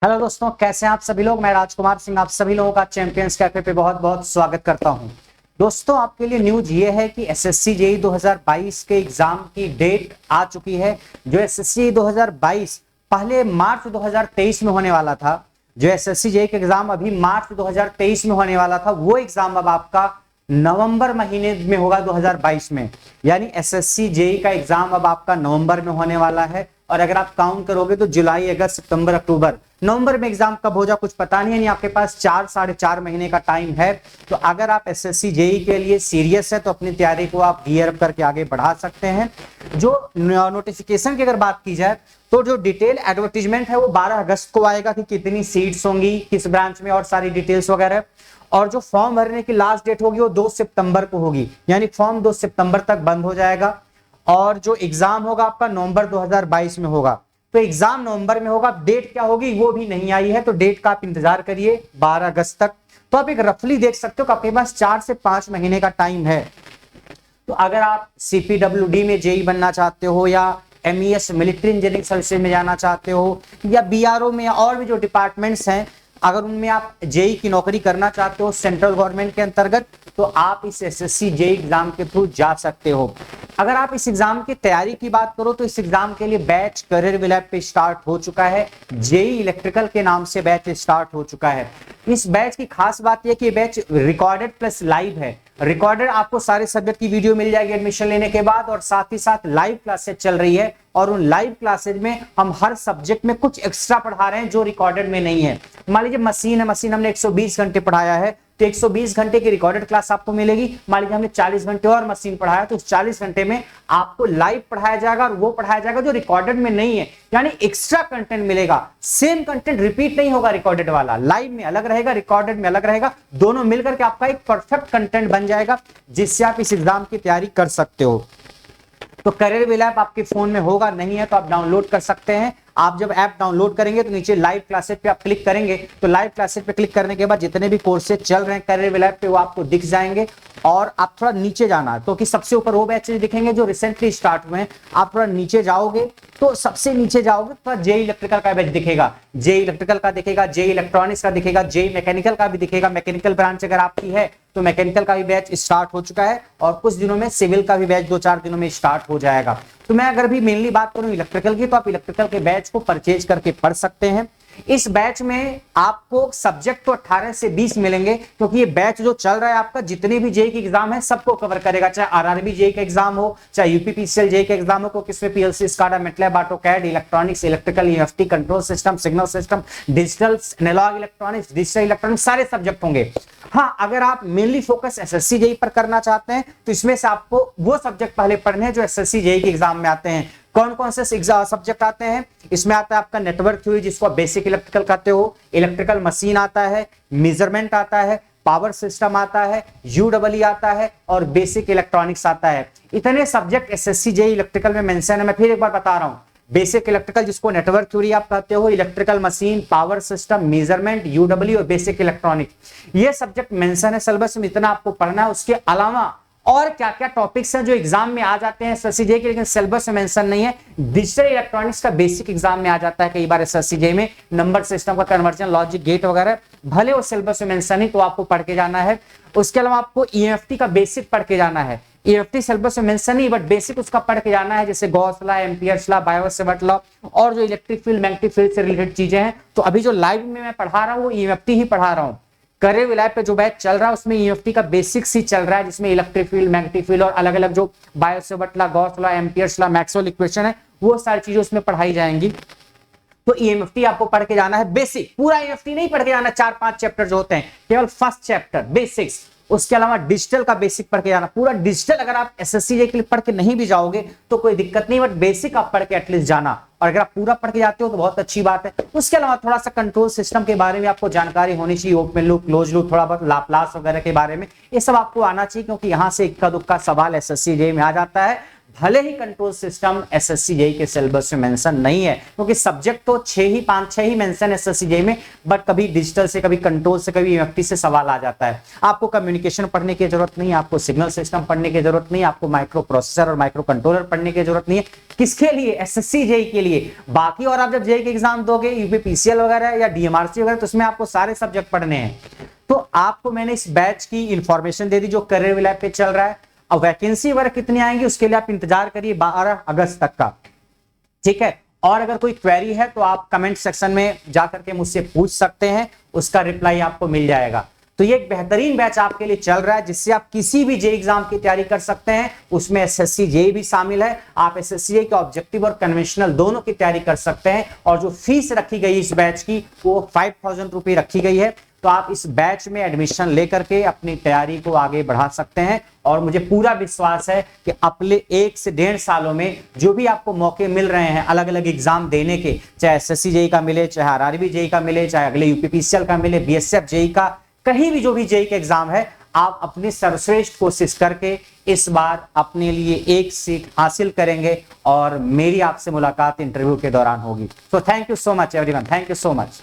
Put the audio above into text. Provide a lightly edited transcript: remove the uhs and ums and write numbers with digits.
Hello दोस्तों, कैसे हैं आप सभी लोग। मैं राजकुमार सिंह आप सभी लोगों का चैंपियंस कैफे पे बहुत बहुत स्वागत करता हूं। दोस्तों, आपके लिए न्यूज ये है कि एसएससी जेईई 2022 के एग्जाम की डेट आ चुकी है। जो एसएससी 2022 पहले मार्च 2023 में होने वाला था, जो एसएससी जेईई का एग्जाम अभी मार्च 2023 में होने वाला था, वो एग्जाम अब आपका नवंबर महीने में होगा 2022 में। यानी एसएससी जेईई का एग्जाम अब आपका नवंबर में होने वाला है। और अगर आप काउंट करोगे तो जुलाई, अगस्त, सितंबर, अक्टूबर, नवंबर में एग्जाम कब हो जाए कुछ पता नहीं है। यानी आपके पास 4-4.5 महीने का टाइम है। तो अगर आप एसएससी जेईई के लिए सीरियस है तो अपनी तैयारी को आप गियर अप करके आगे बढ़ा सकते हैं। जो नोटिफिकेशन की अगर बात की जाए तो जो डिटेल एडवर्टीजमेंट है वो 12 अगस्त को आएगा कि कितनी सीट्स होंगी किस ब्रांच में और सारी डिटेल्स वगैरह। और जो फॉर्म भरने की लास्ट डेट होगी वो 2 सितंबर को होगी। यानी फॉर्म 2 सितंबर तक बंद हो जाएगा। और जो एग्जाम होगा आपका नवंबर 2022 में होगा। तो एग्जाम नवंबर में होगा, डेट क्या होगी वो भी नहीं आई है, तो डेट का आप इंतजार करिए 12 अगस्त तक। तो आप एक रफली देख सकते हो कि आपके पास 4 से 5 महीने का टाइम है। तो अगर आप सीपीडब्ल्यूडी में जेई बनना चाहते हो या एमईएस मिलिट्री इंजीनियरिंग सर्विसेज में जाना चाहते हो या बीआरओ में या और भी जो डिपार्टमेंट्स हैं, अगर उनमें आप जेई की नौकरी करना चाहते हो सेंट्रल गवर्नमेंट के अंतर्गत, तो आप इस एसएससी जेई एग्जाम के थ्रू जा सकते हो। अगर आप इस एग्जाम की तैयारी की बात करो तो इस एग्जाम के लिए बैच करियर विल ऐप पे स्टार्ट हो चुका है। जेई इलेक्ट्रिकल के नाम से बैच स्टार्ट हो चुका है। इस बैच की खास बात यह कि बैच रिकॉर्डेड प्लस लाइव है। रिकॉर्डेड आपको सारे सब्जेक्ट की वीडियो मिल जाएगी एडमिशन लेने के बाद, और साथ ही साथ लाइव क्लासेस चल रही है। और उन लाइव क्लासेज में हम हर सब्जेक्ट में कुछ एक्स्ट्रा पढ़ा रहे हैं जो रिकॉर्डेड में नहीं है। मान लीजिए मशीन है, मशीन हमने 120 घंटे पढ़ाया है तो 120 घंटे की रिकॉर्डेड क्लास आपको मिलेगी। मान लीजिए हमने 40 घंटे और मशीन पढ़ाया तो 40 घंटे में आपको लाइव पढ़ाया जाएगा और वो पढ़ाया जाएगा जो रिकॉर्डेड में नहीं है। यानी एक्स्ट्रा कंटेंट मिलेगा। सेम कंटेंट रिपीट नहीं होगा, रिकॉर्डेड वाला लाइव में अलग रहेगा, रिकॉर्डेड में अलग रहेगा। दोनों मिलकर के आपका एक परफेक्ट कंटेंट बन जाएगा जिससे आप इस एग्जाम की तैयारी कर सकते हो। तो करियर विल ऐप आपके फोन में होगा, नहीं है तो आप डाउनलोड कर सकते हैं। आप जब ऐप डाउनलोड करेंगे तो नीचे लाइव क्लासेस पे आप क्लिक करेंगे, तो लाइव क्लासेस पे क्लिक करने के बाद जितने भी कोर्सेज चल रहे हैं करियर विल ऐप पे वो आपको दिख जाएंगे। और आप थोड़ा नीचे जाना तो कि सबसे ऊपर वो बैचेस दिखेंगे जो रिसेंटली स्टार्ट हुए हैं। आप थोड़ा नीचे जाओगे तो सबसे नीचे जाओगे तो जेई इलेक्ट्रिकल का बैच दिखेगा, जेई इलेक्ट्रिकल का दिखेगा, जेई इलेक्ट्रॉनिक्स का दिखेगा, जेई मैकेनिकल का भी दिखेगा। मैकेनिकल ब्रांच अगर आपकी है तो मैकेनिकल का भी बैच स्टार्ट हो चुका है और कुछ दिनों में सिविल का भी बैच 2-4 दिनों में स्टार्ट हो जाएगा। तो मैं अगर भी मेनली बात करूं इलेक्ट्रिकल की, तो आप इलेक्ट्रिकल के बैच को परचेज करके पढ़ सकते हैं। इस बैच में आपको सब्जेक्ट तो 18 से 20 मिलेंगे, क्योंकि ये बैच जो चल रहा है आपका जितने भी जेई के एग्जाम है सबको कवर करेगा। चाहे आरआरबी जेई का एग्जाम हो, चाहे यूपीपीसीएल जेई का एग्जाम हो, क्योंकि इसमें PLC, SCADA, MATLAB, AutoCAD, electronics, electrical, EFT, control system, signal system, digital, analog electronics, digital electronics सारे सब्जेक्ट होंगे। हाँ, अगर आप मेनली फोकस एसएससी जेई पर करना चाहते हैं तो इसमें से आपको वो सब्जेक्ट पहले पढ़ने हैं जो एसएससी जेई के एग्जाम में आते हैं। कौन कौन से सब्जेक्ट आते हैं इसमें? आता है आपका नेटवर्क थ्योरी जिसको आप बेसिक इलेक्ट्रिकल कहते हो, इलेक्ट्रिकल मशीन आता है, मेजरमेंट आता है, पावर सिस्टम आता है, यूडब्ल्यू आता है और बेसिक इलेक्ट्रॉनिक्स आता है। इतने सब्जेक्ट एसएससी जेई इलेक्ट्रिकल में मेंशन है। मैं फिर एक बार बता रहा हूं, बेसिक इलेक्ट्रिकल जिसको नेटवर्क थ्योरी आप कहते हो, electrical machine, power system, measurement, UW और बेसिक इलेक्ट्रॉनिक्स, ये सब्जेक्ट मेंशन है सिलेबस में, इतना आपको पढ़ना है। उसके अलावा और क्या क्या टॉपिक्स हैं जो एग्जाम में आ जाते हैं एसएससी जेई के, लेकिन सिलेबस में मेंशन नहीं है। डिजिटल इलेक्ट्रॉनिक्स का बेसिक एग्जाम में आ जाता है कई बार एसएससी जेई में, नंबर सिस्टम का कन्वर्जन, लॉजिक गेट वगैरह, भले वो सिलेबस में मेंशन नहीं तो आपको पढ़ के जाना है। उसके अलावा आपको ईएफटी का बेसिक पढ़ के जाना है। ईएफटी सिलेबस में मेंशन नहीं बट बेसिक उसका पढ़ के जाना है, जैसे Gauss law, Ampere's law, Biot-Savart law और जो इलेक्ट्रिक फील्ड, मैग्नेटिक फील्ड से रिलेटेड चीजें हैं। तो अभी जो लाइव में मैं पढ़ा रहा हूं वो ईएफटी ही पढ़ा रहा हूं। करियर विल ऐप पे जो बैच चल रहा है उसमें ईएफटी का बेसिक्स ही चल रहा है, जिसमें इलेक्ट्रिक फील्ड, मैग्नेटिक फील्ड और अलग अलग जो Biot-Savart law, Gauss law, Ampere's law, Maxwell equation है वो सारी चीजें उसमें पढ़ाई जाएंगी। तो ईएफटी आपको पढ़ के जाना है बेसिक, पूरा ईएफटी नहीं पढ़ के जाना, 4-5 चैप्टर जो होते हैं, केवल फर्स्ट चैप्टर बेसिक्स। उसके अलावा डिजिटल का बेसिक पढ़ के जाना पूरा। डिजिटल अगर आप एसएससी जेई के लिए पढ़ के नहीं भी जाओगे तो कोई दिक्कत नहीं, बट बेसिक आप पढ़ के एटलीस्ट जाना। और अगर आप पूरा पढ़ के जाते हो तो बहुत अच्छी बात है। उसके अलावा थोड़ा सा कंट्रोल सिस्टम के बारे में आपको जानकारी होनी चाहिए, ओपन लूप, क्लोज लूप, थोड़ा बहुत लाप्लास वगैरह के बारे में, ये सब आपको आना चाहिए, क्योंकि यहां से इक्का दुक्का सवाल एसएससी जेई में आ जाता है। भले ही कंट्रोल सिस्टम एसएससी जेईई के सिलेबस में मेंशन नहीं है, क्योंकि सब्जेक्ट तो 5-6 ही मेंशन है एसएससी जेईई में, बट कभी डिजिटल से, कभी कंट्रोल से, कभी ईएमएफटी से सवाल आ जाता है। आपको कम्युनिकेशन पढ़ने की जरूरत नहीं है, आपको सिग्नल सिस्टम पढ़ने की जरूरत नहीं है, आपको माइक्रो प्रोसेसर और माइक्रो कंट्रोलर पढ़ने की जरूरत नहीं है। किसके लिए? एसएससी जेईई के लिए। बाकी और आप जब जेईई के एग्जाम दोगे, यूपीपीसीएल वगैरह या डीएमआरसी वगैरह, तो उसमें आपको सारे सब्जेक्ट पढ़ने हैं। तो आपको मैंने इस बैच की इंफॉर्मेशन दे दी जो करियर लैब पे चल रहा है। अब वैकेंसी वगैरह कितनी आएंगी उसके लिए आप इंतजार करिए 12 अगस्त तक का, ठीक है। और अगर कोई क्वेरी है तो आप कमेंट सेक्शन में जाकर के मुझसे पूछ सकते हैं, उसका रिप्लाई आपको मिल जाएगा। तो ये एक बेहतरीन बैच आपके लिए चल रहा है जिससे आप किसी भी जेईई एग्जाम की तैयारी कर सकते हैं। उसमें एसएससी जेईई भी शामिल है, आप एसएससी जेईई के ऑब्जेक्टिव और कन्वेंशनल दोनों की तैयारी कर सकते हैं। और जो फीस रखी गई इस बैच की वो 5000 रुपये रखी गई है। तो आप इस बैच में एडमिशन लेकर के अपनी तैयारी को आगे बढ़ा सकते हैं। और मुझे पूरा विश्वास है कि अगले 1 से 1.5 सालों में जो भी आपको मौके मिल रहे हैं अलग अलग एग्जाम देने के, चाहे एसएससी जेईई का मिले, चाहे आरआरबी जेईई का मिले, चाहे अगले यूपीपीसीएल का मिले, बीएसएफ जेईई का, कहीं भी जो भी जेईई का एग्जाम है, आप अपनी सर्वश्रेष्ठ कोशिश करके इस बार अपने लिए एक सीट हासिल करेंगे। और मेरी आपसे मुलाकात इंटरव्यू के दौरान होगी। So thank you so much everyone, thank you so much.